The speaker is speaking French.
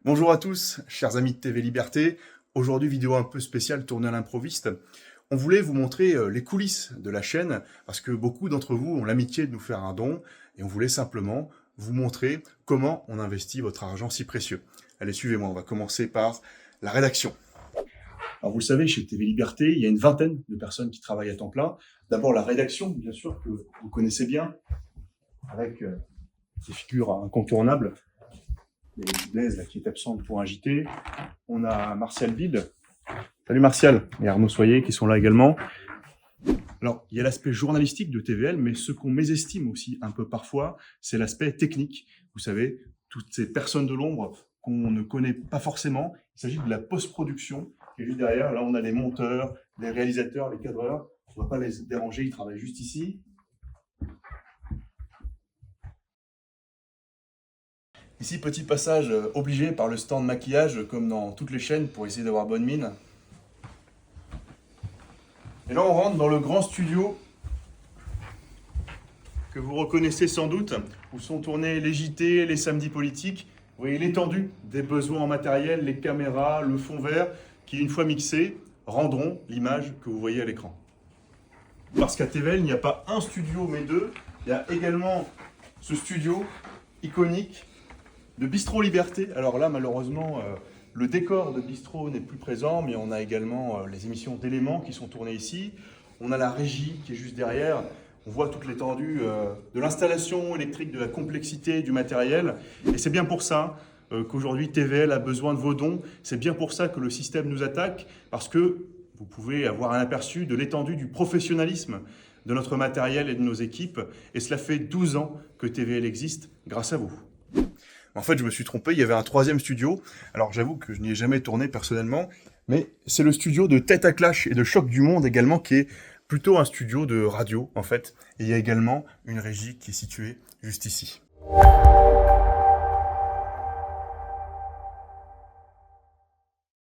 Bonjour à tous, chers amis de TV Liberté. Aujourd'hui, vidéo un peu spéciale tournée à l'improviste. On voulait vous montrer les coulisses de la chaîne parce que beaucoup d'entre vous ont l'amitié de nous faire un don et on voulait simplement vous montrer comment on investit votre argent si précieux. Allez, suivez-moi, on va commencer par la rédaction. Alors vous le savez, chez TV Liberté, il y a une vingtaine de personnes qui travaillent à temps plein. D'abord la rédaction, bien sûr, que vous connaissez bien, avec des figures incontournables. Il y a Blaise là, qui est absente pour un JT. On a Martial Bide. Salut Martial. Et Arnaud Soyer qui sont là également. Alors, il y a l'aspect journalistique de TVL, mais ce qu'on mésestime aussi un peu parfois, c'est l'aspect technique. Vous savez, toutes ces personnes de l'ombre qu'on ne connaît pas forcément. Il s'agit de la post-production qui est juste derrière. Là, on a les monteurs, les réalisateurs, les cadreurs. On ne va pas les déranger, ils travaillent juste ici. Ici, petit passage obligé par le stand maquillage, comme dans toutes les chaînes, pour essayer d'avoir bonne mine. Et là, on rentre dans le grand studio que vous reconnaissez sans doute, où sont tournés les JT, les samedis politiques. Vous voyez l'étendue des besoins en matériel, les caméras, le fond vert, qui, une fois mixés, rendront l'image que vous voyez à l'écran. Parce qu'à TVL, il n'y a pas un studio, mais deux. Il y a également ce studio iconique de Bistro Liberté. Alors là, malheureusement, le décor de Bistro n'est plus présent, mais on a également les émissions d'éléments qui sont tournées ici. On a la régie qui est juste derrière. On voit toute l'étendue de l'installation électrique, de la complexité du matériel. Et c'est bien pour ça qu'aujourd'hui TVL a besoin de vos dons. C'est bien pour ça que le système nous attaque, parce que vous pouvez avoir un aperçu de l'étendue du professionnalisme de notre matériel et de nos équipes. Et cela fait 12 ans que TVL existe grâce à vous. En fait, je me suis trompé, il y avait un troisième studio. Alors j'avoue que je n'y ai jamais tourné personnellement, mais c'est le studio de Tête à Clash et de Choc du Monde également, qui est plutôt un studio de radio en fait. Et il y a également une régie qui est située juste ici.